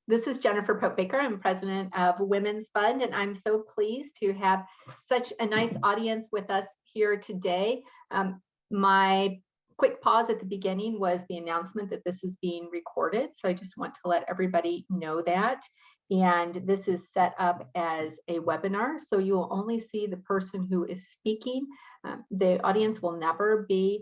This is Jennifer Pope Baker. I'm president of Women's Fund, and I'm so pleased to have such a nice audience with us here today. My quick pause at the beginning was the announcement that this is being recorded, so I just want to let everybody know that. And this is set up as a webinar, so you will only see the person who is speaking. The audience will never be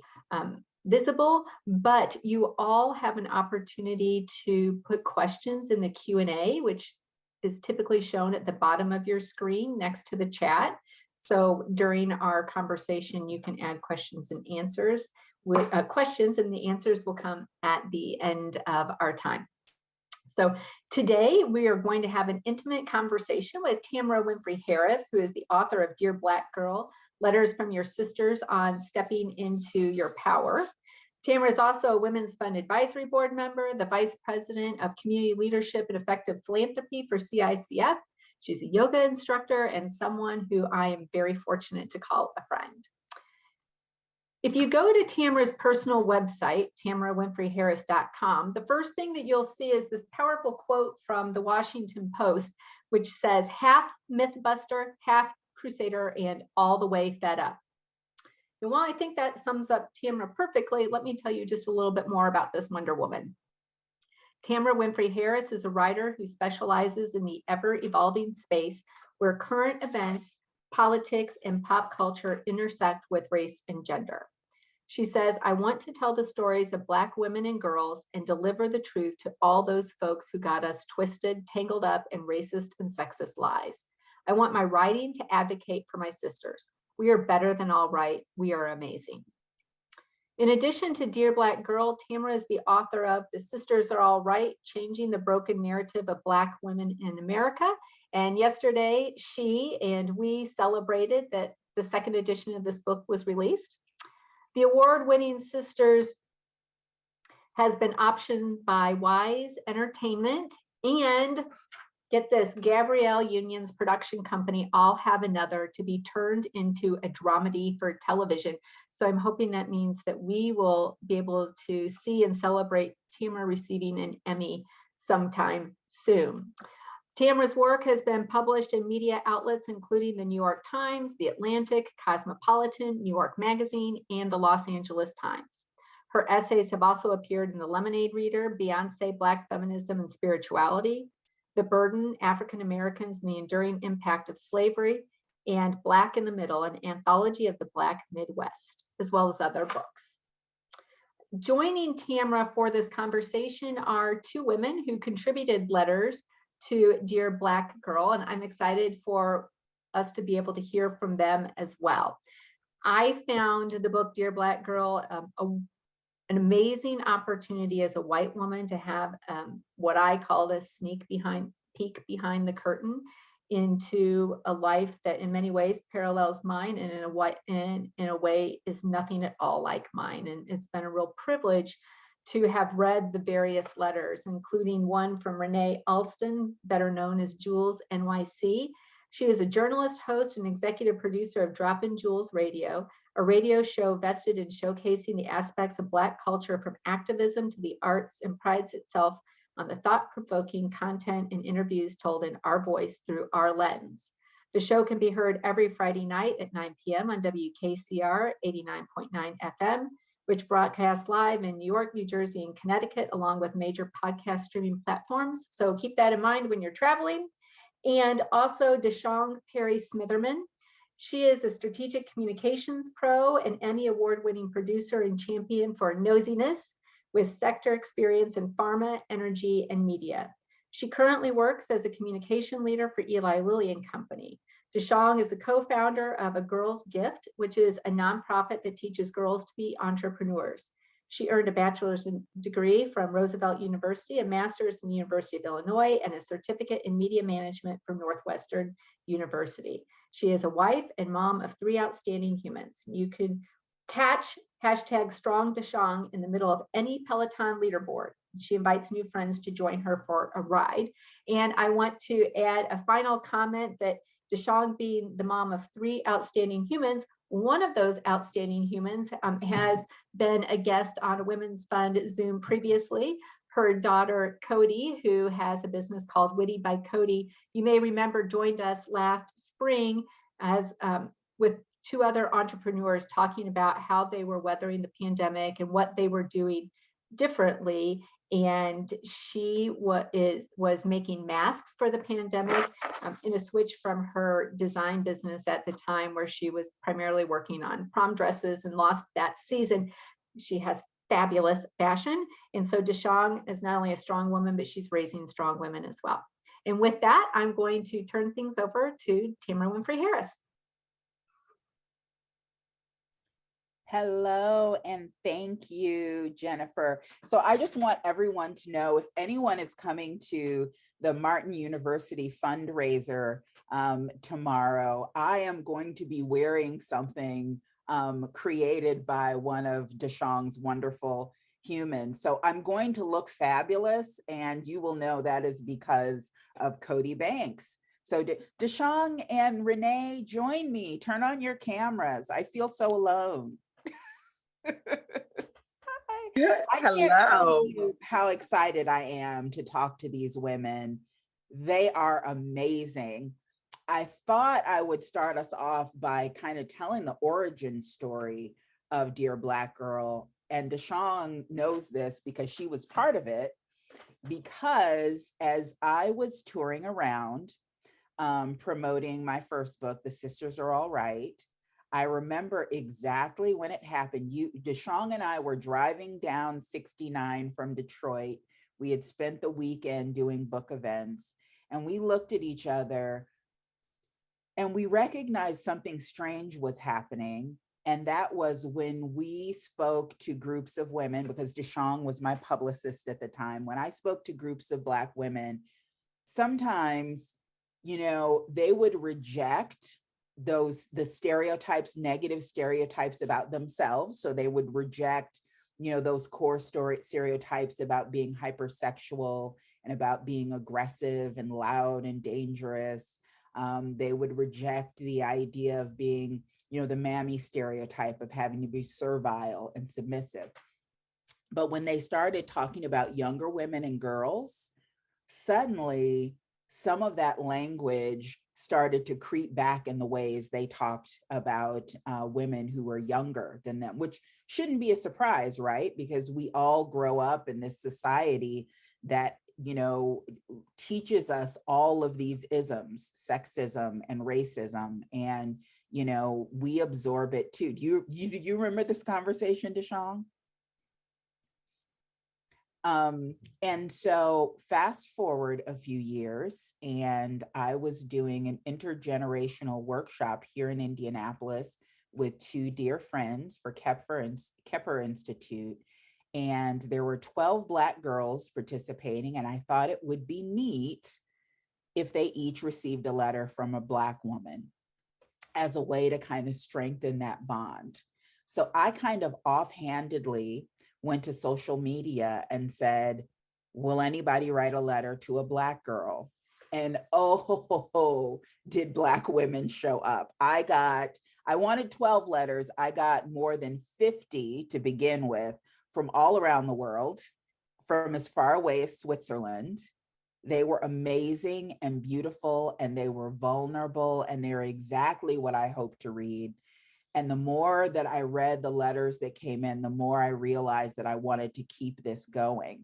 visible, but you all have an opportunity to put questions in the Q&A, which is typically shown at the bottom of your screen next to the chat. So during our conversation, you can add questions and answers. Questions and the answers will come at the end of our time. So today we are going to have an intimate conversation with Tamara Winfrey-Harris, who is the author of Dear Black Girl, Letters from Your Sisters on Stepping into Your Power. Tamara is also a Women's Fund Advisory Board member, the Vice President of Community Leadership and Effective Philanthropy for CICF. She's a yoga instructor and someone who I am very fortunate to call a friend. If you go to Tamara's personal website, tamarawinfreyharris.com, the first thing that you'll see is this powerful quote from the Washington Post, which says, "Half Mythbuster, half Crusader, and all the way fed up." And while I think that sums up Tamara perfectly, let me tell you just a little bit more about this Wonder Woman. Tamara Winfrey-Harris is a writer who specializes in the ever-evolving space where current events, politics, and pop culture intersect with race and gender. She says, "I want to tell the stories of Black women and girls and deliver the truth to all those folks who got us twisted, tangled up in racist and sexist lies. I want my writing to advocate for my sisters. We are better than all right. We are amazing." In addition to Dear Black Girl, Tamara is the author of The Sisters Are All Right, Changing the Broken Narrative of Black Women in America. And yesterday, she and we celebrated that the second edition of this book was released. The award-winning Sisters has been optioned by Wise Entertainment and, get this, Gabrielle Union's production company, All Have Another, to be turned into a dramedy for television. So I'm hoping that means that we will be able to see and celebrate Tamara receiving an Emmy sometime soon. Tamara's work has been published in media outlets including the New York Times, The Atlantic, Cosmopolitan, New York Magazine, and the Los Angeles Times. Her essays have also appeared in the Lemonade Reader, Beyonce, Black Feminism and Spirituality, The Burden, African Americans and the Enduring Impact of Slavery, and Black in the Middle, an anthology of the Black Midwest, as well as other books. Joining Tamara for this conversation are two women who contributed letters to Dear Black Girl, and I'm excited for us to be able to hear from them as well. I found the book Dear Black Girl an amazing opportunity as a white woman to have what I call a peek behind the curtain into a life that in many ways parallels mine and in a way is nothing at all like mine. And it's been a real privilege to have read the various letters, including one from Renee Alston, better known as Jules NYC. She is a journalist, host, and executive producer of Drop-In Jules Radio, a radio show vested in showcasing the aspects of Black culture from activism to the arts, and prides itself on the thought-provoking content and interviews told in our voice through our lens. The show can be heard every Friday night at 9 p.m. on WKCR 89.9 FM, which broadcasts live in New York, New Jersey, and Connecticut, along with major podcast streaming platforms. So keep that in mind when you're traveling. And also Deshong Perry Smitherman. She is a strategic communications pro and Emmy award-winning producer and champion for nosiness with sector experience in pharma, energy, and media. She currently works as a communication leader for Eli Lilly and Company. Deshong is the co-founder of A Girl's Gift, which is a nonprofit that teaches girls to be entrepreneurs. She earned a bachelor's degree from Roosevelt University, a master's from the University of Illinois, and a certificate in media management from Northwestern University. She is a wife and mom of 3 outstanding humans. You can catch #StrongDeshong in the middle of any Peloton leaderboard. She invites new friends to join her for a ride. And I want to add a final comment that Deshong, being the mom of 3 outstanding humans, one of those outstanding humans has been a guest on a Women's Fund Zoom previously. her daughter, Cody, who has a business called Witty by Cody, you may remember joined us last spring as with two other entrepreneurs talking about how they were weathering the pandemic and what they were doing differently. And she was making masks for the pandemic in a switch from her design business at the time, where she was primarily working on prom dresses and lost that season. She has fabulous fashion. And so Deshang is not only a strong woman, but she's raising strong women as well. And with that, I'm going to turn things over to Tamara Winfrey-Harris. Hello, and thank you, Jennifer. So I just want everyone to know, if anyone is coming to the Martin University fundraiser tomorrow, I am going to be wearing something created by one of Deshang's wonderful humans. So I'm going to look fabulous, and you will know that is because of Cody Banks. So Deshang and Renee, join me. Turn on your cameras. I feel so alone. I can't tell you how excited I am to talk to these women. They are amazing. I thought I would start us off by kind of telling the origin story of Dear Black Girl. And Deshang knows this because she was part of it. Because as I was touring around promoting my first book, The Sisters Are All Right, I remember exactly when it happened. Deshang and I were driving down 69 from Detroit. We had spent the weekend doing book events, and we looked at each other and we recognized something strange was happening. And that was when we spoke to groups of women, because Deshang was my publicist at the time. When I spoke to groups of Black women, sometimes, they would reject the stereotypes, negative stereotypes about themselves. So they would reject, those core stereotypes about being hypersexual and about being aggressive and loud and dangerous. They would reject the idea of being, the mammy stereotype of having to be servile and submissive. But when they started talking about younger women and girls, suddenly some of that language started to creep back in the ways they talked about women who were younger than them, which shouldn't be a surprise, right? Because we all grow up in this society that, teaches us all of these isms, sexism and racism, and, we absorb it too. Do you remember this conversation, Deshang? And so fast forward a few years, and I was doing an intergenerational workshop here in Indianapolis with two dear friends for Kepper Institute. And there were 12 Black girls participating, and I thought it would be neat if they each received a letter from a Black woman as a way to kind of strengthen that bond. So I kind of offhandedly went to social media and said, will anybody write a letter to a Black girl? And oh, did Black women show up. I wanted 12 letters. I got more than 50 to begin with, from all around the world, from as far away as Switzerland. They were amazing and beautiful, and they were vulnerable, and they were exactly what I hoped to read. And the more that I read the letters that came in, the more I realized that I wanted to keep this going.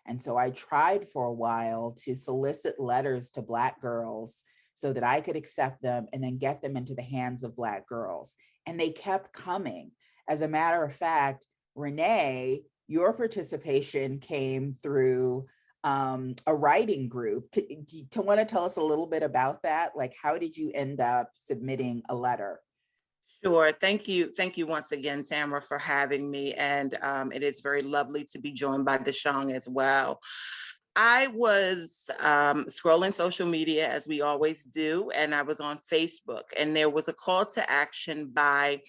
And so I tried for a while to solicit letters to Black girls so that I could accept them and then get them into the hands of Black girls. And they kept coming. As a matter of fact, Renee, your participation came through a writing group. Do you want to tell us a little bit about that? Like, how did you end up submitting a letter? Sure. Thank you. Thank you once again, Tamara, for having me. And it is very lovely to be joined by Deshang as well. I was scrolling social media, as we always do, and I was on Facebook, and there was a call to action by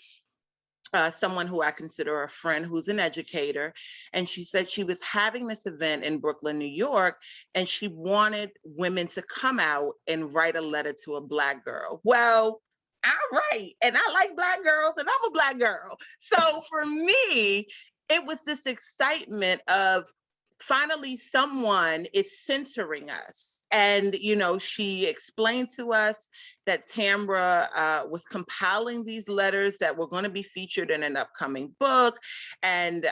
someone who I consider a friend who's an educator. And she said she was having this event in Brooklyn, New York, and she wanted women to come out and write a letter to a Black girl. Well, all right. And I like Black girls, and I'm a Black girl. So for me, it was this excitement of finally someone is censoring us. And, she explained to us that Tamara was compiling these letters that were going to be featured in an upcoming book. And,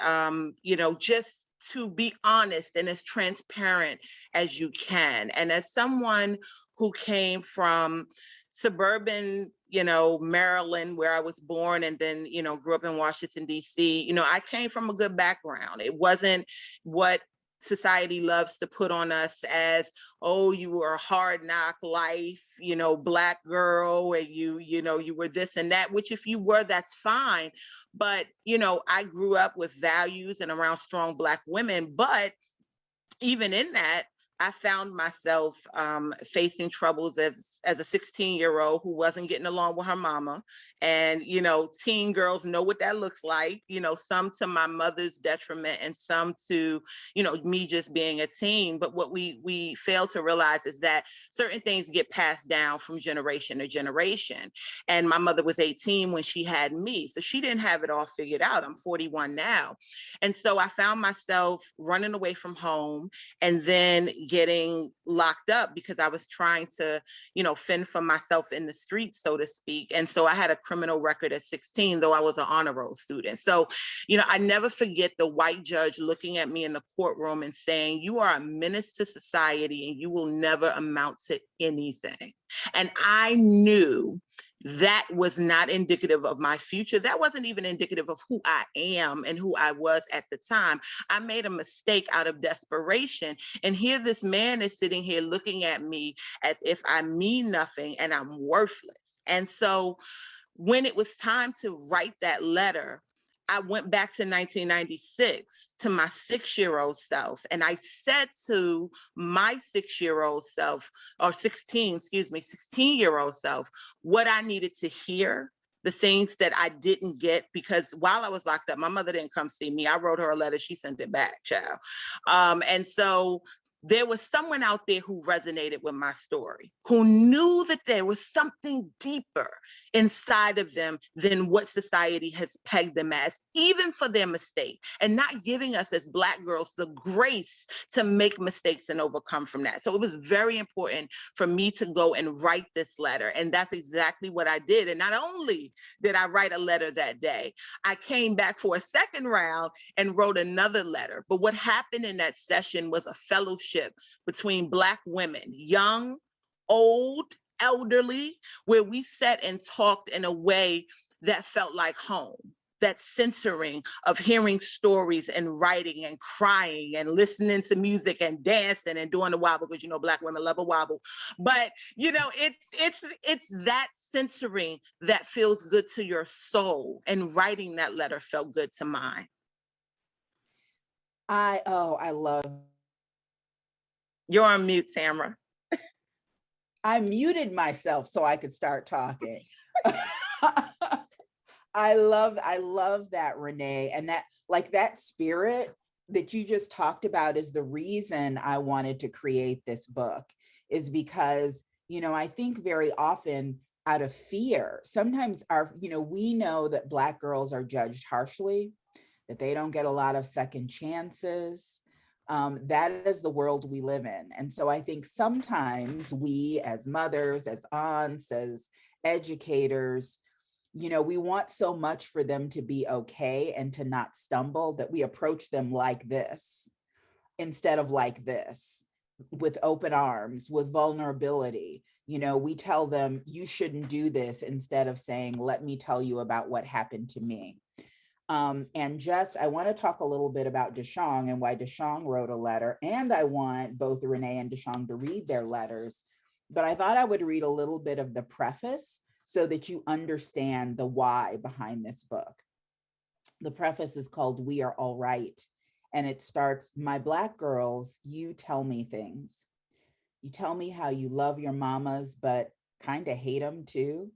just to be honest and as transparent as you can. And as someone who came from suburban, Maryland, where I was born, and then, grew up in Washington, D.C., I came from a good background. It wasn't what society loves to put on us as, oh, you were a hard knock life, Black girl, and you were this and that, which if you were, that's fine. But, I grew up with values and around strong Black women. But even in that, I found myself facing troubles as a 16-year-old who wasn't getting along with her mama. And, teen girls know what that looks like, some to my mother's detriment and some to, me just being a teen. But what we fail to realize is that certain things get passed down from generation to generation. And my mother was 18 when she had me. So she didn't have it all figured out. I'm 41 now. And so I found myself running away from home and then getting locked up because I was trying to, fend for myself in the streets, so to speak. And so I had a criminal record at 16, though I was an honor roll student. So, I never forget the white judge looking at me in the courtroom and saying, "You are a menace to society and you will never amount to anything." And I knew that was not indicative of my future. That wasn't even indicative of who I am and who I was at the time. I made a mistake out of desperation. And here this man is sitting here looking at me as if I mean nothing and I'm worthless. And so when it was time to write that letter, I went back to 1996 to my 6-year-old self. And I said to my 6-year-old self, or 16-year-old self, what I needed to hear, the things that I didn't get, because while I was locked up, my mother didn't come see me. I wrote her a letter. She sent it back, child. And so there was someone out there who resonated with my story, who knew that there was something deeper inside of them than what society has pegged them as, even for their mistake, and not giving us as Black girls the grace to make mistakes and overcome from that. So it was very important for me to go and write this letter. And that's exactly what I did. And not only did I write a letter that day, I came back for a second round and wrote another letter. But what happened in that session was a fellowship between Black women, young, old, elderly, where we sat and talked in a way that felt like home. That censoring of hearing stories and writing and crying and listening to music and dancing and doing the wobble, because Black women love a wobble. But it's that censoring that feels good to your soul, and writing that letter felt good to mine. I love. You're on mute, Tamara. I muted myself so I could start talking. I love that, Renee. And that spirit that you just talked about is the reason I wanted to create this book, is because, I think very often out of fear, sometimes we know that Black girls are judged harshly, that they don't get a lot of second chances. That is the world we live in. And so I think sometimes we as mothers, as aunts, as educators, we want so much for them to be okay and to not stumble that we approach them like this instead of like this, with open arms, with vulnerability. We tell them, you shouldn't do this, instead of saying, let me tell you about what happened to me. And I want to talk a little bit about Deshong and why Deshong wrote a letter. And I want both Renee and Deshong to read their letters. But I thought I would read a little bit of the preface so that you understand the why behind this book. The preface is called "We Are All Right." And it starts, "My Black girls, you tell me things. You tell me how you love your mamas, but kind of hate them too.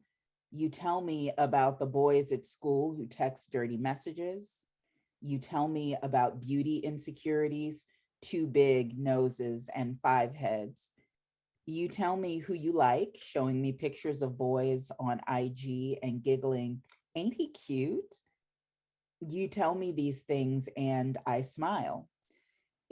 You tell me about the boys at school who text dirty messages. You tell me about beauty insecurities, 2 big noses and 5 heads. You tell me who you like, showing me pictures of boys on IG and giggling, ain't he cute? You tell me these things and I smile.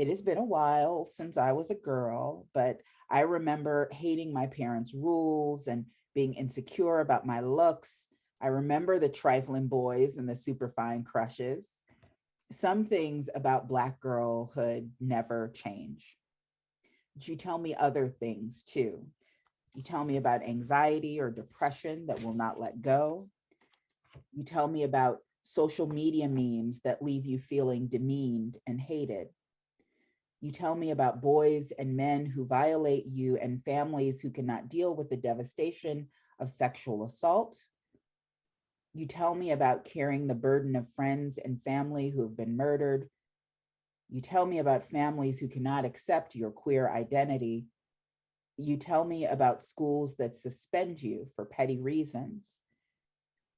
it has been a while since I was a girl, but I remember hating my parents' rules and being insecure about my looks. I remember the trifling boys and the superfine crushes. Some things about Black girlhood never change. But you tell me other things too. You tell me about anxiety or depression that will not let go. You tell me about social media memes that leave you feeling demeaned and hated. You tell me about boys and men who violate you and families who cannot deal with the devastation of sexual assault. You tell me about carrying the burden of friends and family who have been murdered. You tell me about families who cannot accept your queer identity. You tell me about schools that suspend you for petty reasons.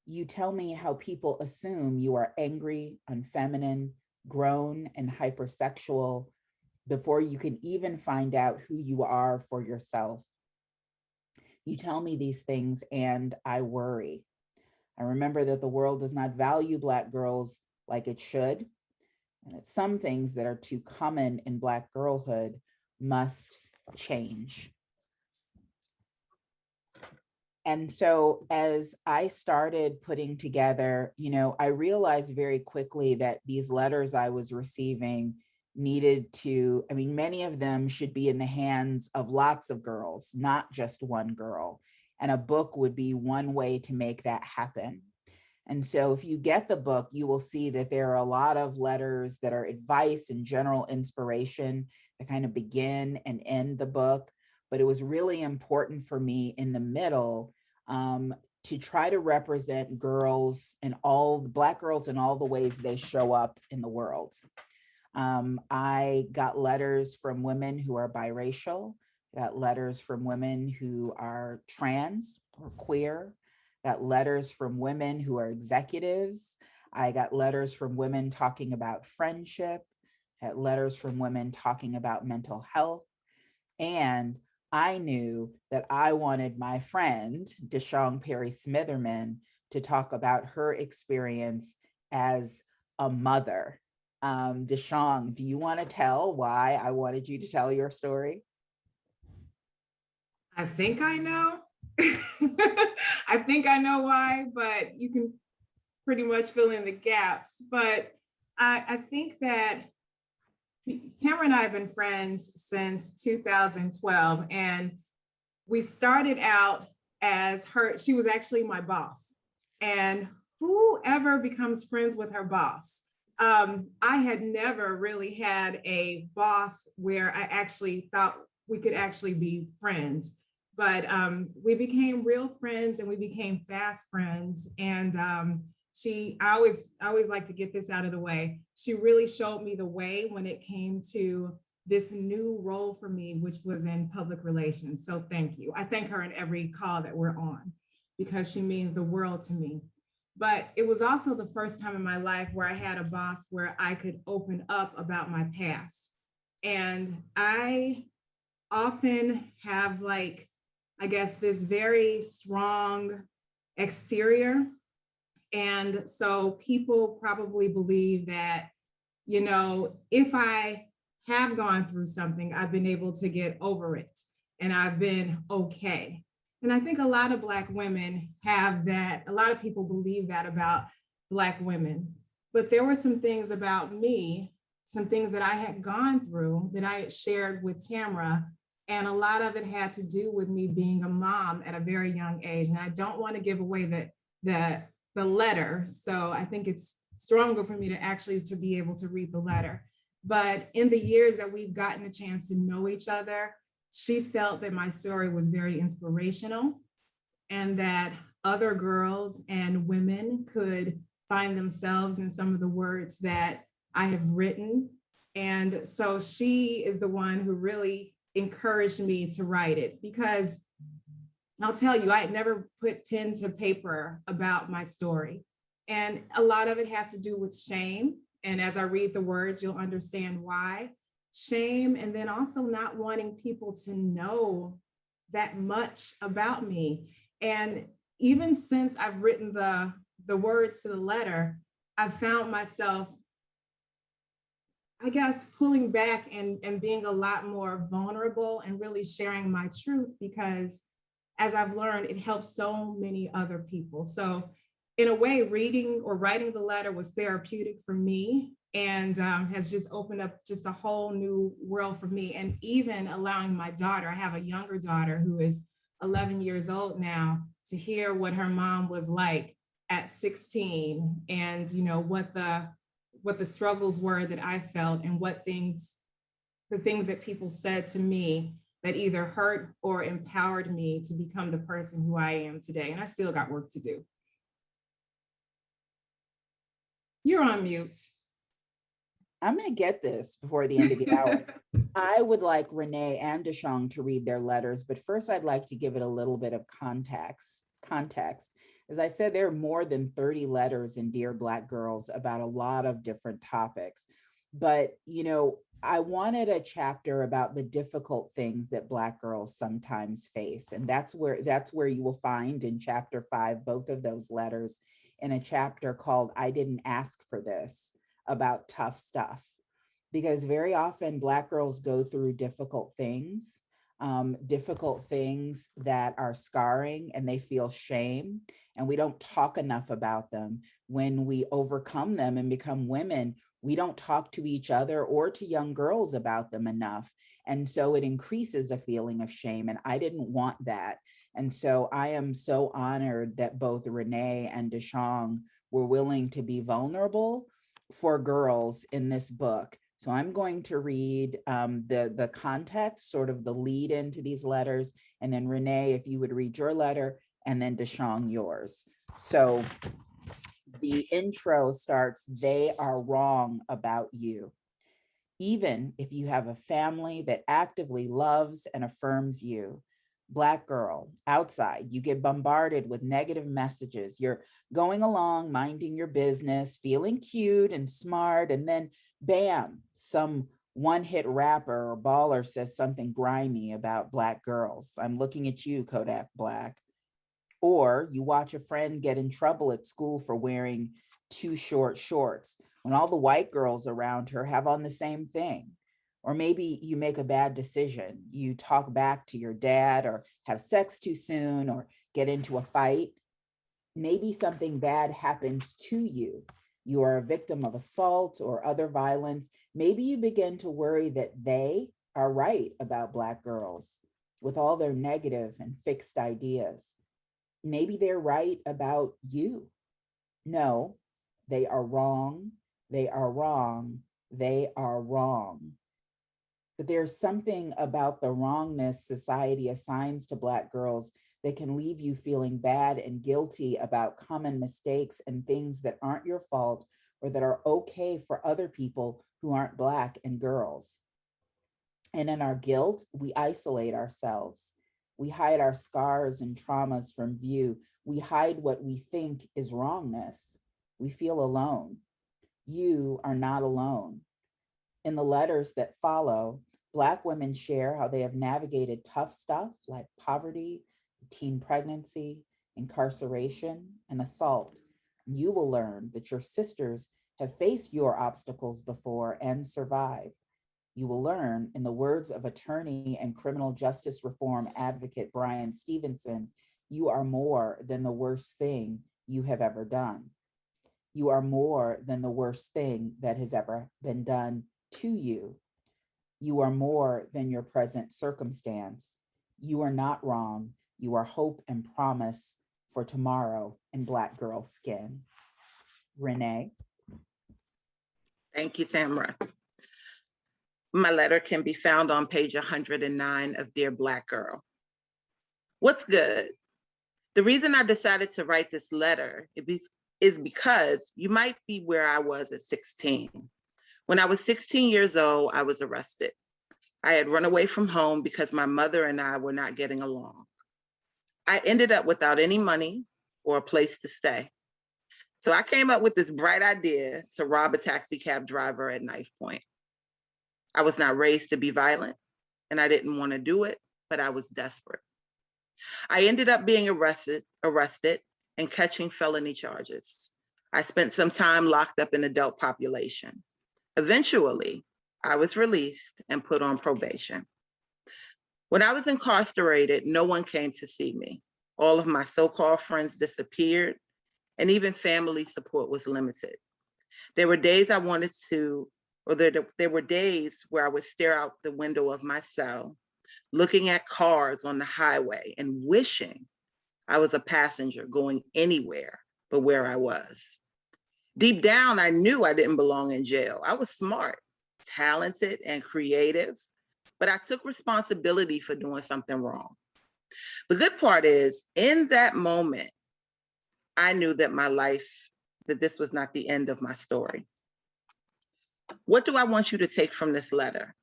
You tell me how people assume you are angry, unfeminine, grown, and hypersexual before you can even find out who you are for yourself. You tell me these things and I worry. I remember that the world does not value Black girls like it should, and that some things that are too common in Black girlhood must change. And so as I started putting together, I realized very quickly that these letters I was receiving needed to, many of them should be in the hands of lots of girls, not just one girl. And a book would be one way to make that happen. And so if you get the book, you will see that there are a lot of letters that are advice and general inspiration that kind of begin and end the book. But it was really important for me in the middle to try to represent girls and Black girls in all the ways they show up in the world. I got letters from women who are biracial, got letters from women who are trans or queer, got letters from women who are executives. I got letters from women talking about friendship, got letters from women talking about mental health. And I knew that I wanted my friend, Deshong Perry Smitherman, to talk about her experience as a mother. Deshong, do you want to tell why I wanted you to tell your story? I think I know. I think I know why, but you can pretty much fill in the gaps. But I think that Tamara and I have been friends since 2012, and we started out as she was actually my boss. And whoever becomes friends with her boss, I had never really had a boss where I actually thought we could actually be friends. But we became real friends and we became fast friends. And I always like to get this out of the way. She really showed me the way when it came to this new role for me, which was in public relations. So thank you. I thank her in every call that we're on because she means the world to me. But it was also the first time in my life where I had a boss where I could open up about my past. And I often have this very strong exterior. And so people probably believe that, if I have gone through something, I've been able to get over it and I've been okay. And I think a lot of Black women have that. A lot of people believe that about Black women. But there were some things about me, some things that I had gone through that I had shared with Tamara. And a lot of it had to do with me being a mom at a very young age. And I don't want to give away the letter. So I think it's stronger for me to be able to read the letter. But in the years that we've gotten a chance to know each other, she felt that my story was very inspirational and that other girls and women could find themselves in some of the words that I have written. And so she is the one who really encouraged me to write it, because I'll tell you, I had never put pen to paper about my story. And a lot of it has to do with shame. And as I read the words, you'll understand why. Shame, and then also not wanting people to know that much about me. And even since I've written the words to the letter, I've found myself I guess, pulling back and being a lot more vulnerable and really sharing my truth, because as I've learned, it helps so many other people. So in a way, reading or writing the letter was therapeutic for me, and has just opened up just a whole new world for me. And even allowing my daughter, I have a younger daughter who is 11 years old now, to hear what her mom was like at 16, and what the struggles were that I felt, and the things that people said to me that either hurt or empowered me to become the person who I am today. And I still got work to do. You're on mute. I'm going to get this before the end of the hour. I would like Renee and Deshong to read their letters, but first I'd like to give it a little bit of context. As I said, there are more than 30 letters in Dear Black Girls about a lot of different topics. But, I wanted a chapter about the difficult things that Black girls sometimes face. And that's where you will find in chapter 5, both of those letters, in a chapter called I Didn't Ask for This, about tough stuff. Because very often Black girls go through difficult things that are scarring, and they feel shame. And we don't talk enough about them. When we overcome them and become women, we don't talk to each other or to young girls about them enough. And so it increases a feeling of shame. And I didn't want that. And so I am so honored that both Renee and Deshong were willing to be vulnerable for girls in this book. So I'm going to read the context, sort of the lead into these letters. And then Renee, if you would read your letter, and then Deshong yours. So the intro starts, they are wrong about you. Even if you have a family that actively loves and affirms you. Black girl, outside, you get bombarded with negative messages. You're going along, minding your business, feeling cute and smart, and then bam, some one-hit rapper or baller says something grimy about Black girls. I'm looking at you, Kodak Black. Or you watch a friend get in trouble at school for wearing too short shorts when all the white girls around her have on the same thing. Or maybe you make a bad decision. You talk back to your dad, or have sex too soon, or get into a fight. Maybe something bad happens to you. You are a victim of assault or other violence. Maybe you begin to worry that they are right about Black girls with all their negative and fixed ideas. Maybe they're right about you. No, they are wrong. They are wrong. They are wrong. But there's something about the wrongness society assigns to Black girls that can leave you feeling bad and guilty about common mistakes and things that aren't your fault, or that are okay for other people who aren't Black and girls. And in our guilt, we isolate ourselves. We hide our scars and traumas from view. We hide what we think is wrongness. We feel alone. You are not alone. In the letters that follow, Black women share how they have navigated tough stuff like poverty, teen pregnancy, incarceration, and assault. You will learn that your sisters have faced your obstacles before and survived. You will learn, in the words of attorney and criminal justice reform advocate Brian Stevenson, you are more than the worst thing you have ever done. You are more than the worst thing that has ever been done to you. You are more than your present circumstance. You are not wrong. You are hope and promise for tomorrow in Black girl skin. Renee. Thank you, Tamara. My letter can be found on page 109 of Dear Black Girl. What's good? The reason I decided to write this letter is because you might be where I was at 16. When I was 16 years old, I was arrested. I had run away from home because my mother and I were not getting along. I ended up without any money or a place to stay. So I came up with this bright idea to rob a taxi cab driver at knife point. I was not raised to be violent, and I didn't want to do it, but I was desperate. I ended up being arrested and catching felony charges. I spent some time locked up in adult population. Eventually, I was released and put on probation. When I was incarcerated, no one came to see me. All of my so-called friends disappeared, and even family support was limited. There were days I wanted to, or there were days where I would stare out the window of my cell, looking at cars on the highway and wishing I was a passenger going anywhere but where I was. Deep down, I knew I didn't belong in jail. I was smart, talented, and creative, but I took responsibility for doing something wrong. The good part is, in that moment, I knew that that this was not the end of my story. What do I want you to take from this letter?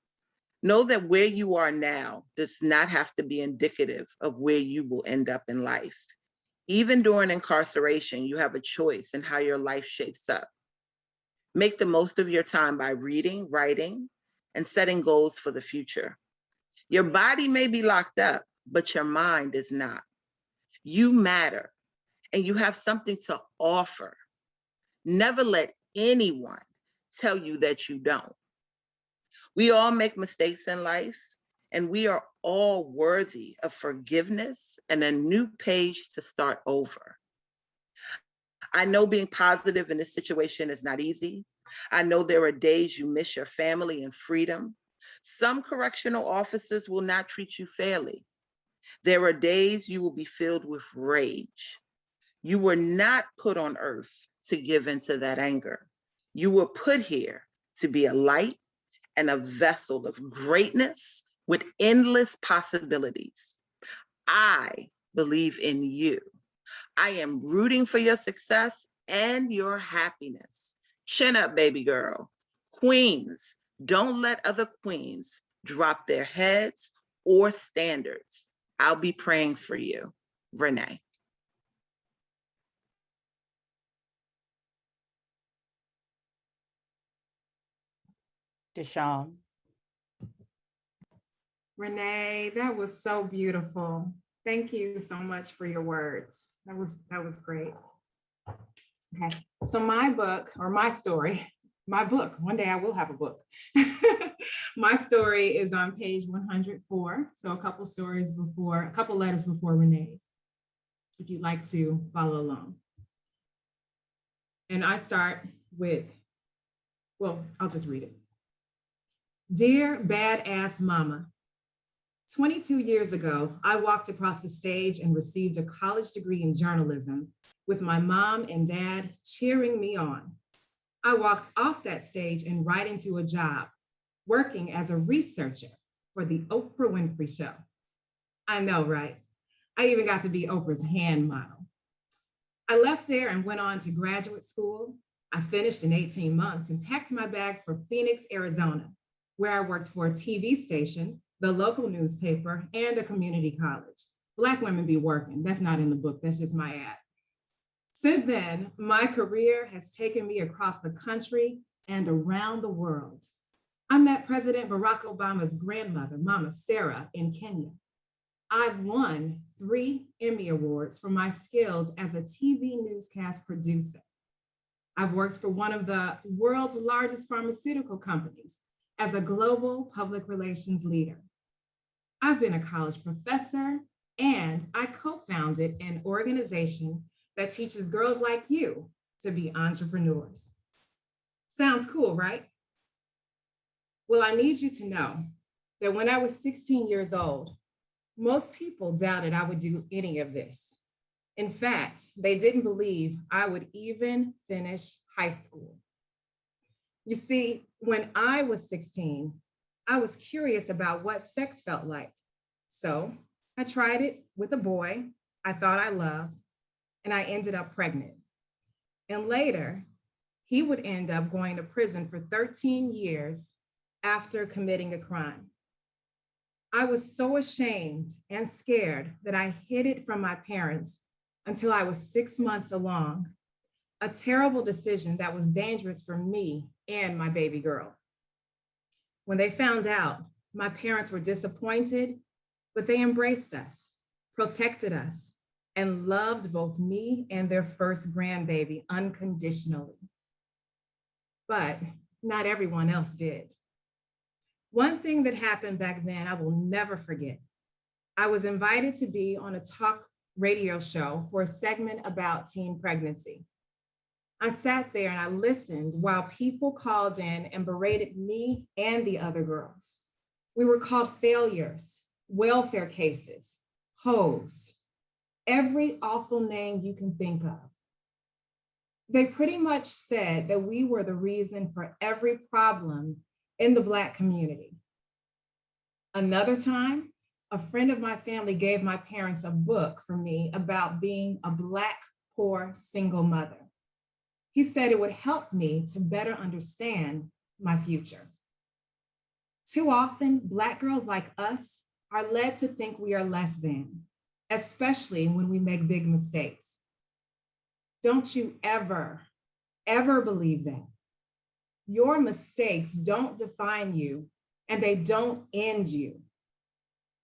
Know that where you are now does not have to be indicative of where you will end up in life. Even during incarceration, you have a choice in how your life shapes up. Make the most of your time by reading, writing, and setting goals for the future. Your body may be locked up, but your mind is not. You matter, and you have something to offer. Never let anyone tell you that you don't. We all make mistakes in life, and we are all worthy of forgiveness and a new page to start over. I know being positive in this situation is not easy. I know there are days you miss your family and freedom. Some correctional officers will not treat you fairly. There are days you will be filled with rage. You were not put on earth to give into that anger. You were put here to be a light and a vessel of greatness with endless possibilities. I believe in you. I am rooting for your success and your happiness. Chin up, baby girl. Queens, don't let other queens drop their heads or standards. I'll be praying for you. Renee. Deshawn. Renee, that was so beautiful. Thank you so much for your words. That was great. Okay, so my book, or my story, my book, one day I will have a book. My story is on page 104. So a couple letters before Renee's, if you'd like to follow along. And I start with, well, I'll just read it. Dear badass mama, 22 years ago, I walked across the stage and received a college degree in journalism with my mom and dad cheering me on. I walked off that stage and right into a job, working as a researcher for the Oprah Winfrey Show. I know, right? I even got to be Oprah's hand model. I left there and went on to graduate school. I finished in 18 months and packed my bags for Phoenix, Arizona, where I worked for a TV station, the local newspaper, and a community college. Black women be working. That's not in the book. That's just my ad. Since then, my career has taken me across the country and around the world. I met President Barack Obama's grandmother, Mama Sarah, in Kenya. I've won 3 Emmy Awards for my skills as a TV newscast producer. I've worked for one of the world's largest pharmaceutical companies as a global public relations leader. I've been a college professor, and I co-founded an organization that teaches girls like you to be entrepreneurs. Sounds cool, right? Well, I need you to know that when I was 16 years old, most people doubted I would do any of this. In fact, they didn't believe I would even finish high school. You see, when I was 16, I was curious about what sex felt like. So I tried it with a boy I thought I loved, and I ended up pregnant. And later, he would end up going to prison for 13 years after committing a crime. I was so ashamed and scared that I hid it from my parents until I was 6 months along, a terrible decision that was dangerous for me and my baby girl. When they found out, my parents were disappointed, but they embraced us, protected us, and loved both me and their first grandbaby unconditionally. But not everyone else did. One thing that happened back then, I will never forget. I was invited to be on a talk radio show for a segment about teen pregnancy. I sat there and I listened while people called in and berated me and the other girls. We were called failures, welfare cases, hoes, every awful name you can think of. They pretty much said that we were the reason for every problem in the Black community. Another time, a friend of my family gave my parents a book for me about being a Black, poor, single mother. He said it would help me to better understand my future. Too often, Black girls like us are led to think we are less than, especially when we make big mistakes. Don't you ever, ever believe that. Your mistakes don't define you and they don't end you.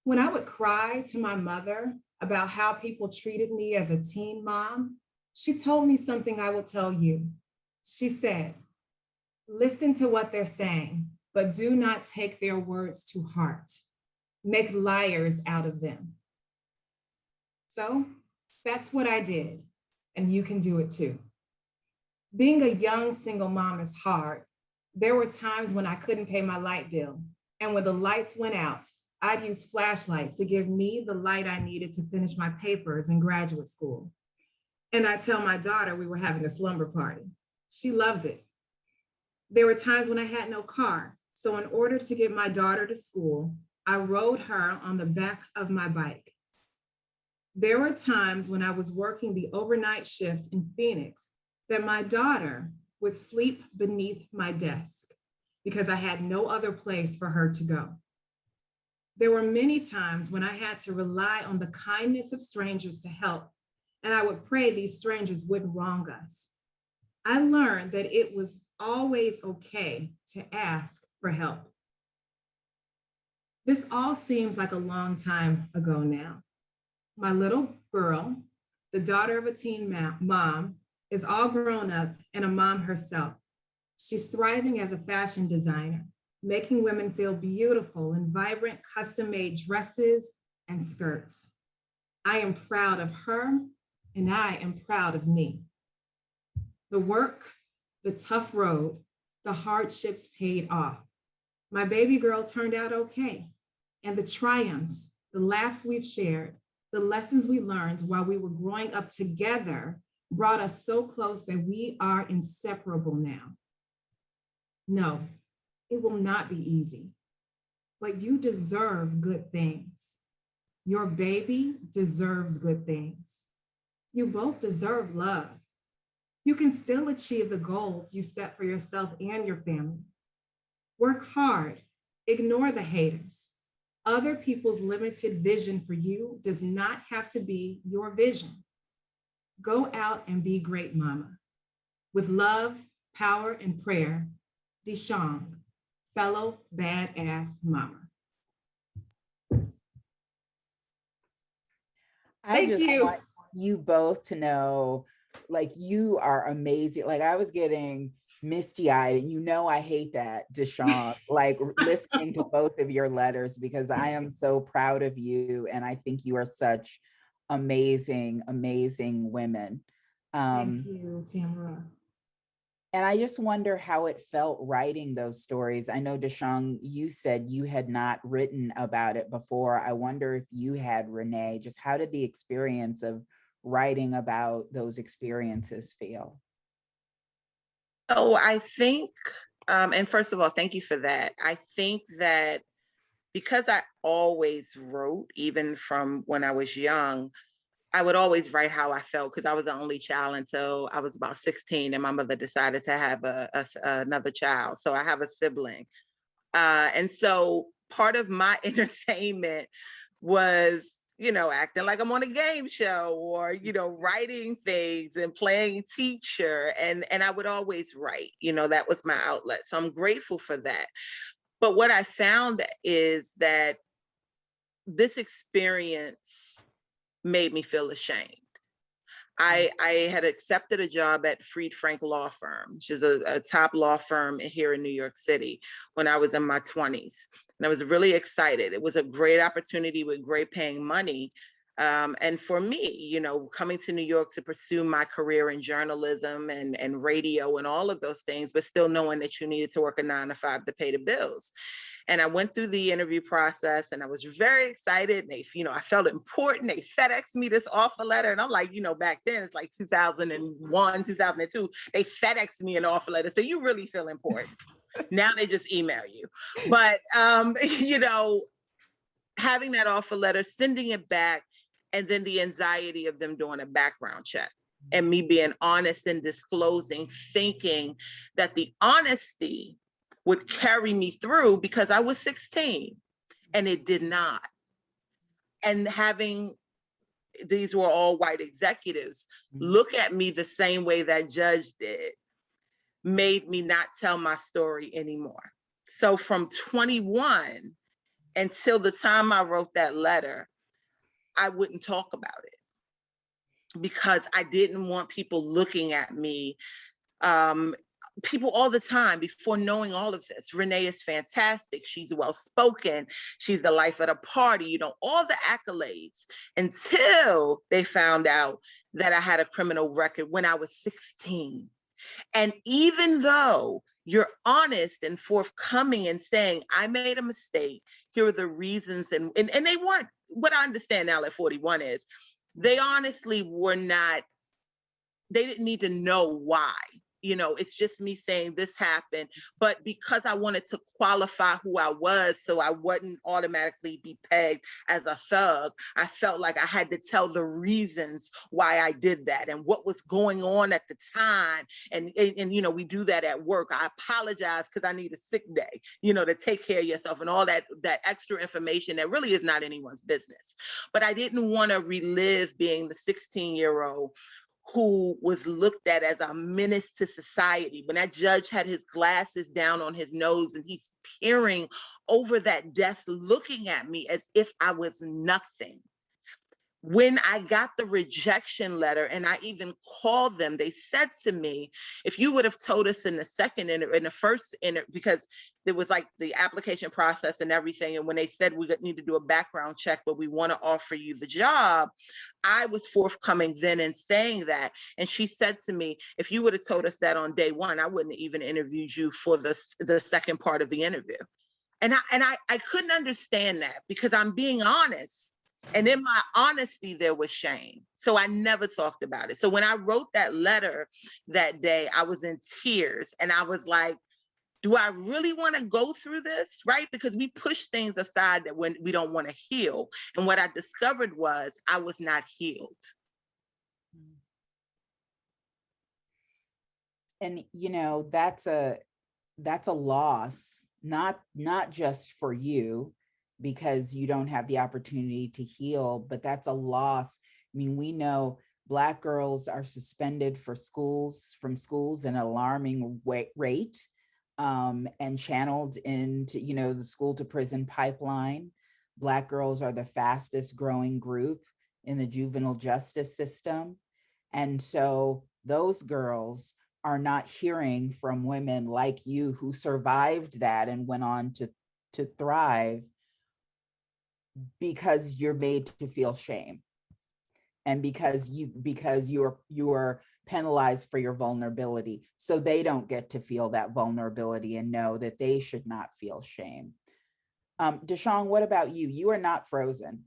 When I would cry to my mother about how people treated me as a teen mom, she told me something I will tell you. She said, listen to what they're saying, but do not take their words to heart. Make liars out of them. So that's what I did, and you can do it too. Being a young single mom is hard. There were times when I couldn't pay my light bill, and when the lights went out, I'd use flashlights to give me the light I needed to finish my papers in graduate school. And I'd tell my daughter we were having a slumber party. She loved it. There were times when I had no car, so in order to get my daughter to school, I rode her on the back of my bike. There were times when I was working the overnight shift in Phoenix that my daughter would sleep beneath my desk because I had no other place for her to go. There were many times when I had to rely on the kindness of strangers to help, and I would pray these strangers wouldn't wrong us. I learned that it was always okay to ask for help. This all seems like a long time ago now. My little girl, the daughter of a teen mom, is all grown up and a mom herself. She's thriving as a fashion designer, making women feel beautiful in vibrant custom-made dresses and skirts. I am proud of her, and I am proud of me. The work, the tough road, the hardships paid off. My baby girl turned out okay, and the triumphs, the laughs we've shared, the lessons we learned while we were growing up together brought us so close that we are inseparable now. No, it will not be easy, but you deserve good things. Your baby deserves good things. You both deserve love. You can still achieve the goals you set for yourself and your family. Work hard, ignore the haters. Other people's limited vision for you does not have to be your vision. Go out and be great, mama. With love, power, and prayer, Deshong, fellow badass mama. I just want you both to know, like, you are amazing. Like, I was getting misty-eyed, and you know I hate that, Deshong, like listening to both of your letters, because I am so proud of you, and I think you are such amazing, amazing women. Thank you, Tamara. And I just wonder how it felt writing those stories. I know, Deshong, you said you had not written about it before. I wonder if you had, Renee. Just how did the experience of writing about those experiences feel? Oh, I think, and first of all, thank you for that. I think that because I always wrote, even from when I was young, I would always write how I felt, because I was the only child until I was about 16, and my mother decided to have another child. So I have a sibling. And so part of my entertainment was, acting like I'm on a game show, or, writing things and playing teacher. And I would always write, that was my outlet. So I'm grateful for that. But what I found is that this experience made me feel ashamed. I had accepted a job at Fried Frank Law Firm, which is a top law firm here in New York City, when I was in my 20s. And I was really excited. It was a great opportunity with great paying money. And for me, coming to New York to pursue my career in journalism and radio and all of those things, but still knowing that you needed to work a 9 to 5 to pay the bills. And I went through the interview process and I was very excited. They, I felt important. They FedExed me this offer letter. And I'm like, back then it's like 2001, 2002, they FedExed me an offer letter. So you really feel important. Now they just email you. But, having that offer letter, sending it back, and then the anxiety of them doing a background check and me being honest and disclosing, thinking that the honesty would carry me through because I was 16 and it did not. And having, these were all white executives, look at me the same way that judge did, made me not tell my story anymore. So from 21 until the time I wrote that letter, I wouldn't talk about it because I didn't want people looking at me. People all the time before knowing all of this. Renee is fantastic. She's well-spoken. She's the life of the party, all the accolades, until they found out that I had a criminal record when I was 16. And even though you're honest and forthcoming and saying, I made a mistake, here are the reasons, and they weren't, what I understand now at 41 is, they honestly were not, they didn't need to know why. It's just me saying this happened, but because I wanted to qualify who I was so I wouldn't automatically be pegged as a thug, I felt like I had to tell the reasons why I did that and what was going on at the time. And we do that at work. I apologize because I need a sick day, to take care of yourself and all that extra information that really is not anyone's business. But I didn't want to relive being the 16-year-old who was looked at as a menace to society. When that judge had his glasses down on his nose and he's peering over that desk, looking at me as if I was nothing. When I got the rejection letter and I even called them, they said to me, if you would have told us in the first because there was like the application process and everything. And when they said we need to do a background check, but we want to offer you the job, I was forthcoming then in saying that. And she said to me, if you would have told us that on day one, I wouldn't have even interviewed you for the second part of the interview. And I couldn't understand that because I'm being honest. And in my honesty, there was shame. So I never talked about it. So when I wrote that letter that day, I was in tears and I was like, do I really want to go through this? Right? Because we push things aside that when we don't want to heal. And what I discovered was I was not healed. And, that's a loss, not just for you, because you don't have the opportunity to heal, but that's a loss. I mean, we know Black girls are suspended from schools at an alarming rate, and channeled into, the school to prison pipeline. Black girls are the fastest growing group in the juvenile justice system. And so those girls are not hearing from women like you who survived that and went on to thrive, because you're made to feel shame and because you're penalized for your vulnerability. So they don't get to feel that vulnerability and know that they should not feel shame. Deshawn, what about you? You are not frozen.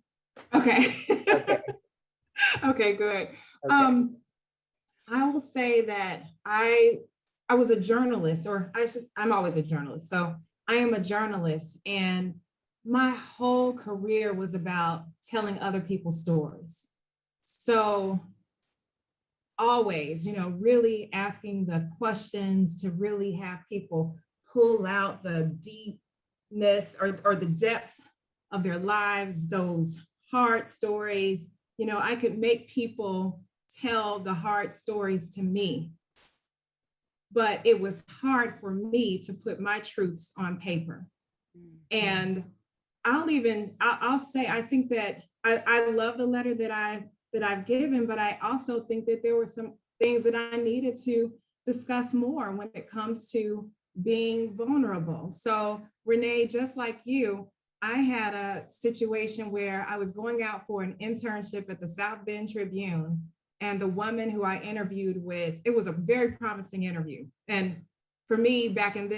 Okay. Okay. Okay, good. Okay. I will say that I was a journalist, I'm always a journalist. So I am a journalist, and my whole career was about telling other people's stories. So always, really asking the questions to really have people pull out the deepness or the depth of their lives, those hard stories. I could make people tell the hard stories to me, but it was hard for me to put my truths on paper. And I'll say, I think that I love the letter that I've given, but I also think that there were some things that I needed to discuss more when it comes to being vulnerable. So Renee, just like you, I had a situation where I was going out for an internship at the South Bend Tribune, and the woman who I interviewed with, it was a very promising interview. And for me, back at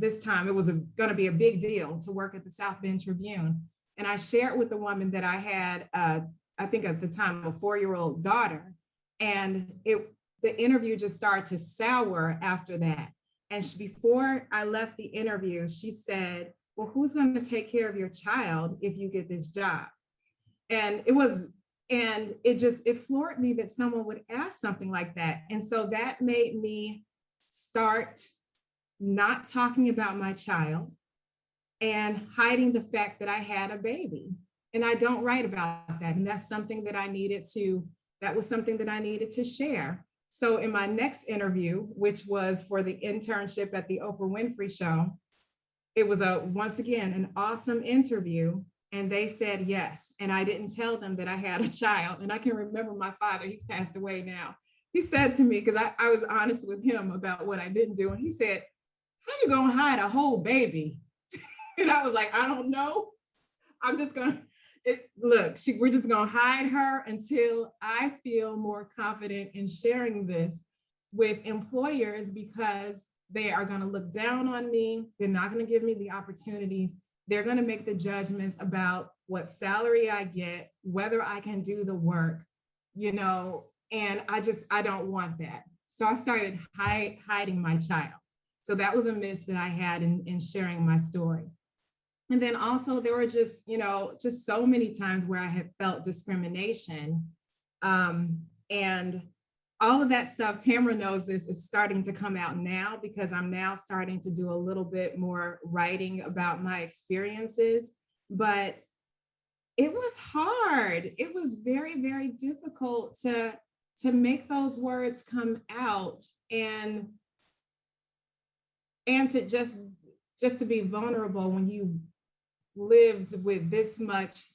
this time, it was going to be a big deal to work at the South Bend Tribune. And I shared with the woman that I had, I think at the time, a 4-year-old daughter. And the interview just started to sour after that. And before I left the interview, she said, well, who's going to take care of your child if you get this job? And it floored me that someone would ask something like that. And so that made me start not talking about my child and hiding the fact that I had a baby. And I don't write about that. And that's something that was something that I needed to share. So in my next interview, which was for the internship at the Oprah Winfrey Show, it was once again, an awesome interview. And they said yes. And I didn't tell them that I had a child. And I can remember my father, he's passed away now. He said to me, because I was honest with him about what I didn't do. And he said, how you gonna hide a whole baby? And I was like, I don't know. I'm just gonna, we're just gonna hide her until I feel more confident in sharing this with employers, because they are gonna look down on me. They're not gonna give me the opportunities. They're gonna make the judgments about what salary I get, whether I can do the work, and I don't want that. So I started hiding my child. So that was a miss that I had in sharing my story. And then also there were just so many times where I had felt discrimination. And all of that stuff, Tamara knows this, is starting to come out now, because I'm now starting to do a little bit more writing about my experiences. But it was hard. It was very, very difficult to make those words come out and to just to be vulnerable when you lived with this much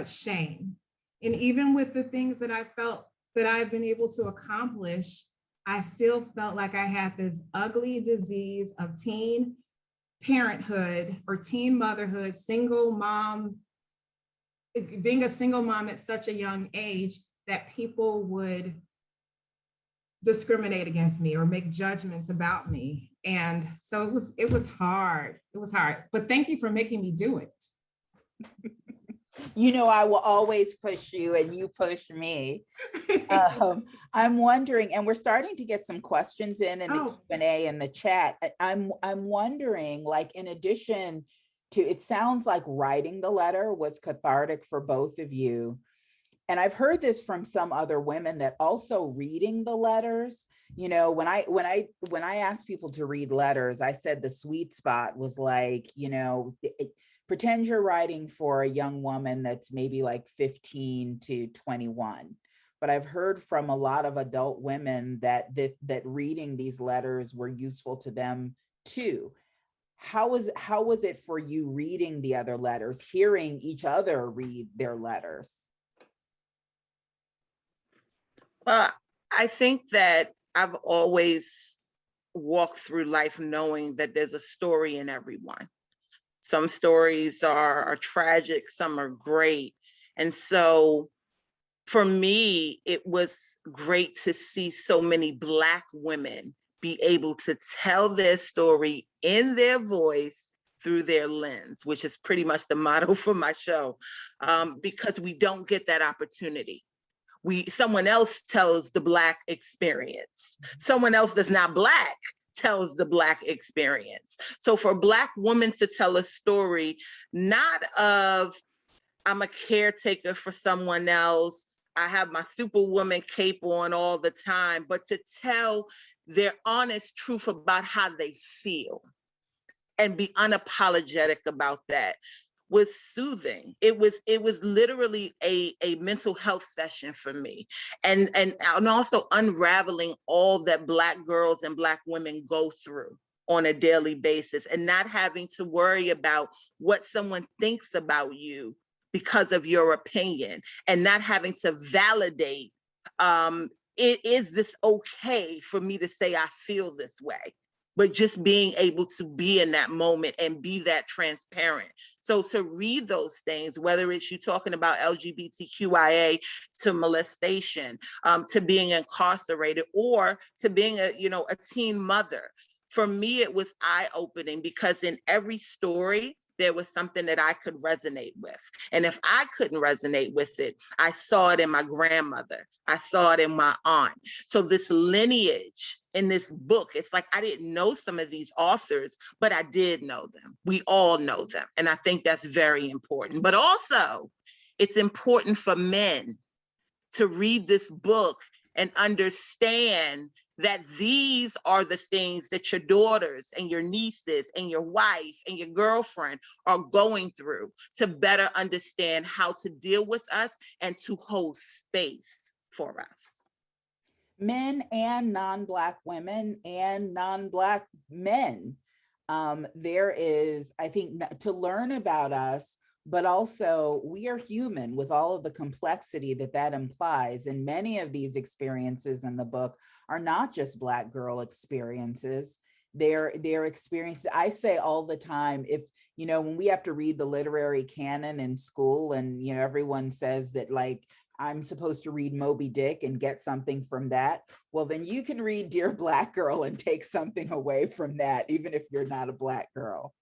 shame. And even with the things that I felt that I've been able to accomplish, I still felt like I had this ugly disease of teen parenthood or teen motherhood, single mom, being a single mom at such a young age, that people would discriminate against me or make judgments about me. And so it was hard. It was hard, but thank you for making me do it. I will always push you and you push me. I'm wondering, and we're starting to get some questions in the Q&A in the chat. I'm wondering, like, in addition to, it sounds like writing the letter was cathartic for both of you. And I've heard this from some other women, that also reading the letters, when I ask people to read letters, I said the sweet spot was like, pretend you're writing for a young woman that's maybe like 15 to 21. But I've heard from a lot of adult women that reading these letters were useful to them too. How was it for you reading the other letters, hearing each other read their letters? Well, I think that I've always walked through life knowing that there's a story in everyone. Some stories are tragic, some are great. And so for me, it was great to see so many Black women be able to tell their story in their voice through their lens, which is pretty much the motto for my show, because we don't get that opportunity. Someone else tells the Black experience. Someone else that's not Black tells the Black experience. So for Black women to tell a story, not of, I'm a caretaker for someone else, I have my superwoman cape on all the time, but to tell their honest truth about how they feel and be unapologetic about that was soothing. It was literally a mental health session for me, and also unraveling all that Black girls and Black women go through on a daily basis, and not having to worry about what someone thinks about you because of your opinion, and not having to validate, is this okay for me to say I feel this way? But just being able to be in that moment and be that transparent. So to read those things, whether it's you talking about LGBTQIA to molestation, to being incarcerated, or to being a teen mother, for me, it was eye-opening, because in every story, there was something that I could resonate with. And if I couldn't resonate with it, I saw it in my grandmother. I saw it in my aunt. So this lineage in this book, it's like I didn't know some of these authors, but I did know them. We all know them. And I think that's very important. But also, it's important for men to read this book and understand that these are the things that your daughters and your nieces and your wife and your girlfriend are going through, to better understand how to deal with us and to hold space for us. Men and non-Black women and non-Black men. There is, I think, to learn about us, but also we are human with all of the complexity that implies. And many of these experiences in the book are not just Black girl experiences. They're experiences. I say all the time, if, when we have to read the literary canon in school, and, everyone says that, like, I'm supposed to read Moby Dick and get something from that. Well, then you can read Dear Black Girl and take something away from that, even if you're not a Black girl.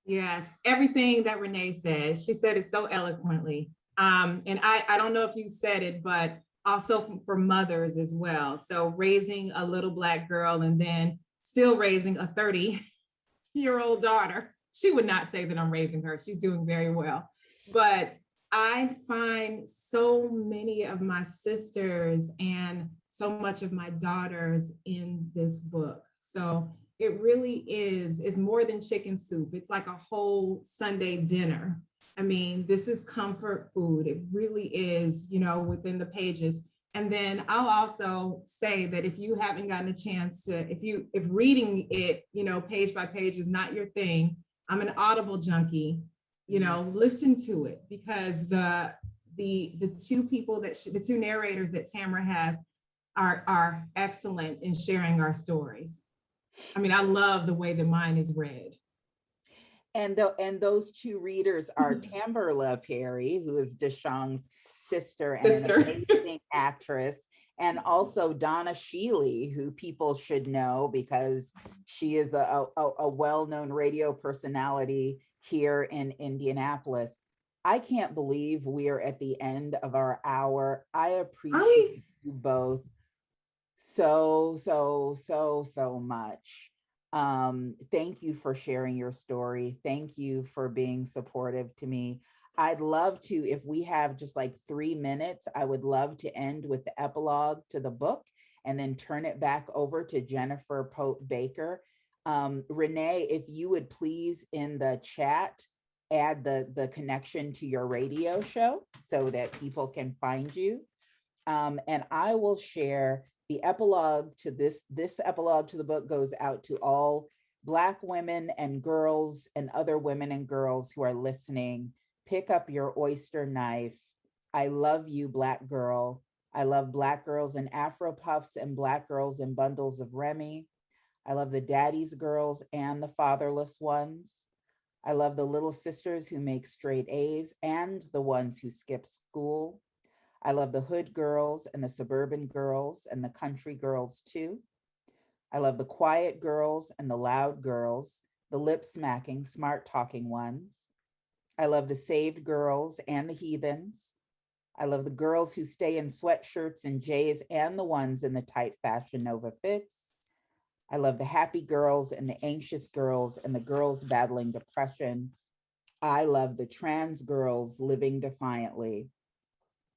Yes, everything that Renee said, she said it so eloquently. And I don't know if you said it, but also for mothers as well. So raising a little Black girl and then still raising a 30-year-old daughter. She would not say that I'm raising her. She's doing very well. But I find so many of my sisters and so much of my daughters in this book. So it really is, it's more than chicken soup. It's like a whole Sunday dinner. I mean, this is comfort food. It really is, within the pages. And then I'll also say that if you haven't gotten a chance to, if reading it, page by page is not your thing, I'm an Audible junkie, listen to it, because the two people the two narrators that Tamara has are excellent in sharing our stories. I mean, I love the way that mine is read. And those two readers are Tamara Perry, who is Deshang's sister and an amazing actress, and also Donna Shealy, who people should know because she is a well-known radio personality here in Indianapolis. I can't believe we are at the end of our hour. I appreciate you both so much. Thank you for sharing your story. Thank you for being supportive to me. I'd love to, if we have just like 3 minutes, I would love to end with the epilogue to the book and then turn it back over to Jennifer Pope Baker. Renee, if you would please in the chat, add the connection to your radio show so that people can find you. And I will share the epilogue to this epilogue to the book goes out to all Black women and girls and other women and girls who are listening. Pick up your oyster knife. I love you, Black girl. I love Black girls in Afro puffs and Black girls in bundles of Remy. I love the daddy's girls and the fatherless ones. I love the little sisters who make straight A's and the ones who skip school. I love the hood girls and the suburban girls and the country girls too. I love the quiet girls and the loud girls, the lip smacking, smart talking ones. I love the saved girls and the heathens. I love the girls who stay in sweatshirts and J's and the ones in the tight Fashion Nova fits. I love the happy girls and the anxious girls and the girls battling depression. I love the trans girls living defiantly.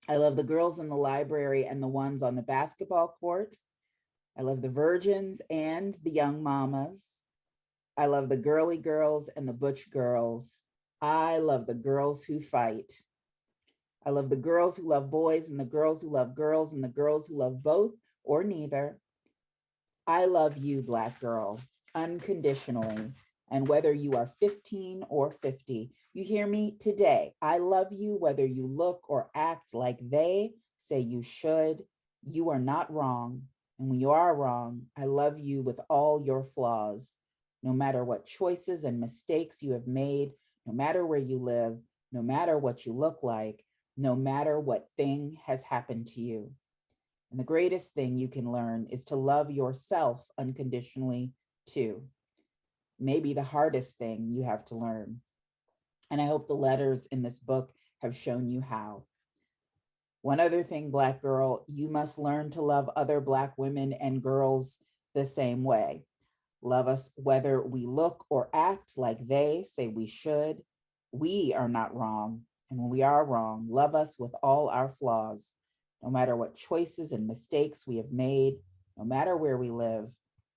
I love the girls in the library and the ones on the basketball court. I love the virgins and the young mamas. I love the girly girls and the butch girls. I love the girls who fight. I love the girls who love boys and the girls who love girls and the girls who love both or neither. I love you, Black girl, unconditionally. And whether you are 15 or 50, you hear me today. I love you whether you look or act like they say you should. You are not wrong. And when you are wrong, I love you with all your flaws. No matter what choices and mistakes you have made, no matter where you live, no matter what you look like, no matter what thing has happened to you. And the greatest thing you can learn is to love yourself unconditionally too. Maybe the hardest thing you have to learn. And I hope the letters in this book have shown you how. One other thing, Black girl, you must learn to love other Black women and girls the same way. Love us whether we look or act like they say we should. We are not wrong. And when we are wrong, love us with all our flaws, no matter what choices and mistakes we have made, no matter where we live,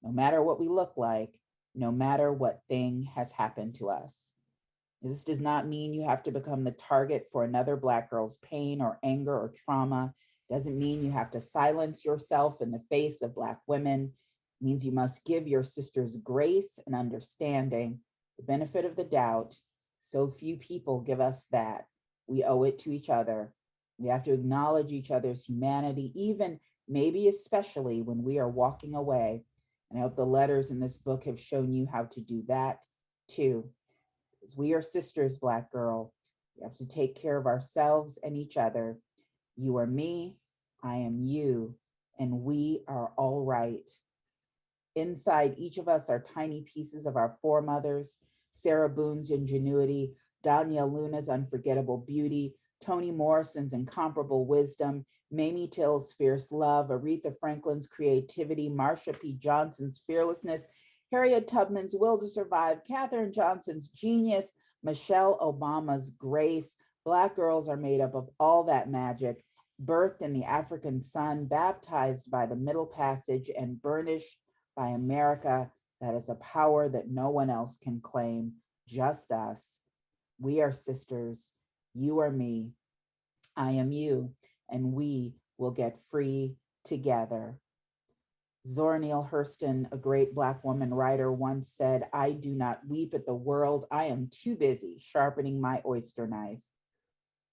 no matter what we look like, no matter what thing has happened to us. This does not mean you have to become the target for another Black girl's pain or anger or trauma. It doesn't mean you have to silence yourself in the face of Black women. It means you must give your sisters grace and understanding, the benefit of the doubt. So few people give us that. We owe it to each other. We have to acknowledge each other's humanity, even maybe especially when we are walking away. And I hope the letters in this book have shown you how to do that too. Because we are sisters, Black girl. We have to take care of ourselves and each other. You are me, I am you, and we are all right. Inside each of us are tiny pieces of our foremothers, Sarah Boone's ingenuity, Danya Luna's unforgettable beauty, Toni Morrison's incomparable wisdom, Mamie Till's fierce love, Aretha Franklin's creativity, Marsha P. Johnson's fearlessness, Harriet Tubman's will to survive, Katherine Johnson's genius, Michelle Obama's grace. Black girls are made up of all that magic, birthed in the African sun, baptized by the Middle Passage, and burnished by America. That is a power that no one else can claim, just us. We are sisters. You are me. I am you. And we will get free together. Zora Neale Hurston, a great Black woman writer, once said, I do not weep at the world. I am too busy sharpening my oyster knife.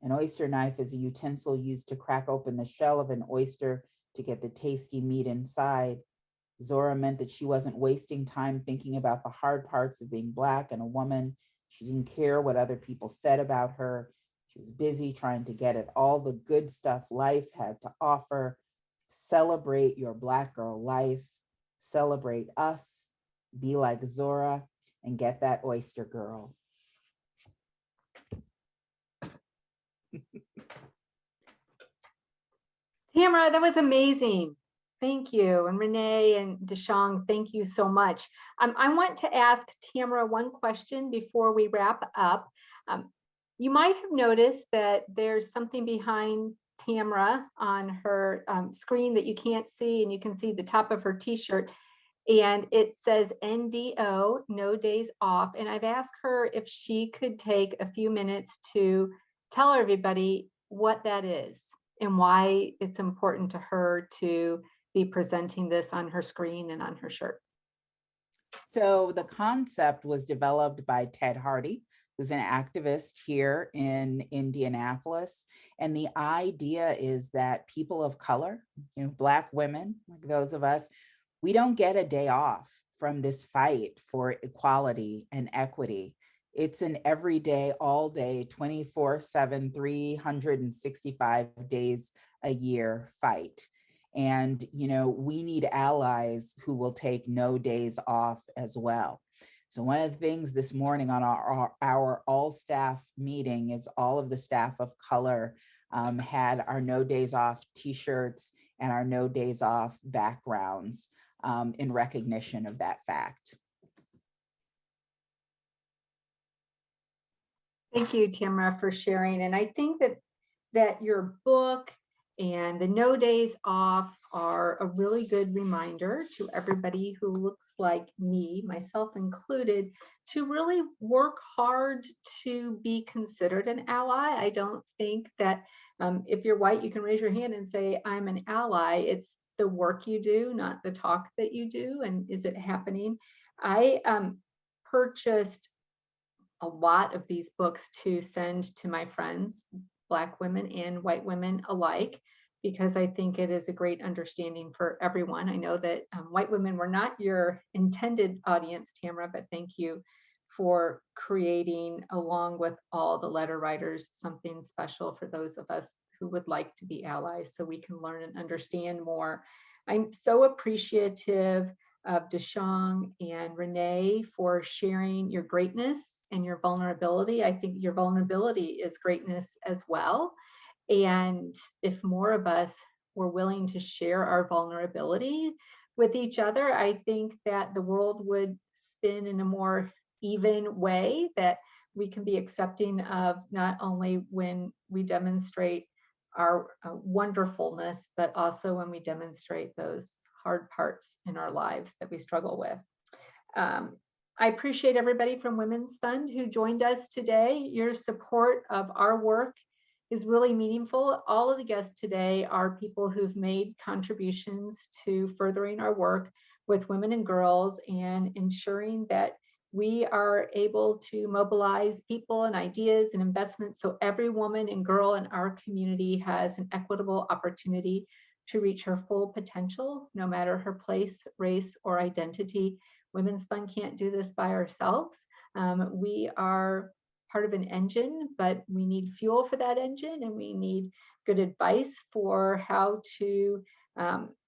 An oyster knife is a utensil used to crack open the shell of an oyster to get the tasty meat inside. Zora meant that she wasn't wasting time thinking about the hard parts of being Black and a woman. She didn't care what other people said about her. She was busy trying to get at all the good stuff life had to offer. Celebrate your Black girl life. Celebrate us. Be like Zora and get that oyster girl. Tamara, that was amazing. Thank you. And Renee and Deshang, thank you so much. I want to ask Tamara one question before we wrap up. You might have noticed that there's something behind Tamara on her screen that you can't see, and you can see the top of her t-shirt, and it says NDO, no days off. And I've asked her if she could take a few minutes to tell everybody what that is and why it's important to her to be presenting this on her screen and on her shirt. So the concept was developed by Ted Hardy, who's an activist here in Indianapolis. And the idea is that people of color, Black women, like those of us, we don't get a day off from this fight for equality and equity. It's an everyday, all day, 24/7, 365 days a year fight. And, we need allies who will take no days off as well. So one of the things this morning on our all staff meeting is all of the staff of color had our no days off t-shirts and our no days off backgrounds in recognition of that fact. Thank you, Tamara, for sharing. And I think that your book and the no days off are a really good reminder to everybody who looks like me, myself included, to really work hard to be considered an ally. I don't think that if you're white, you can raise your hand and say, I'm an ally. It's the work you do, not the talk that you do. And is it happening? I purchased a lot of these books to send to my friends, Black women and white women alike, because I think it is a great understanding for everyone. I know that white women were not your intended audience, Tamara, but thank you for creating, along with all the letter writers, something special for those of us who would like to be allies so we can learn and understand more. I'm so appreciative of Deshong and Renee for sharing your greatness and your vulnerability. I think your vulnerability is greatness as well. And if more of us were willing to share our vulnerability with each other, I think that the world would spin in a more even way, that we can be accepting of not only when we demonstrate our wonderfulness, but also when we demonstrate those hard parts in our lives that we struggle with. I appreciate everybody from Women's Fund who joined us today. Your support of our work is really meaningful. All of the guests today are people who've made contributions to furthering our work with women and girls and ensuring that we are able to mobilize people and ideas and investments so every woman and girl in our community has an equitable opportunity to reach her full potential, no matter her place, race, or identity. Women's Fund can't do this by ourselves. We are part of an engine, but we need fuel for that engine, and we need good advice for how to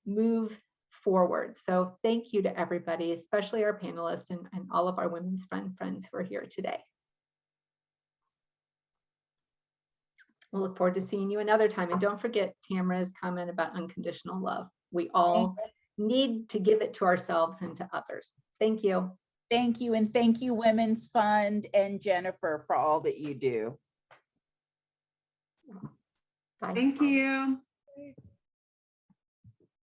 move forward. So thank you to everybody, especially our panelists and all of our Women's Fund friends who are here today. We'll look forward to seeing you another time. And don't forget Tamara's comment about unconditional love. We all need to give it to ourselves and to others. Thank you. Thank you. And thank you, Women's Fund and Jennifer, for all that you do. Bye. Thank you.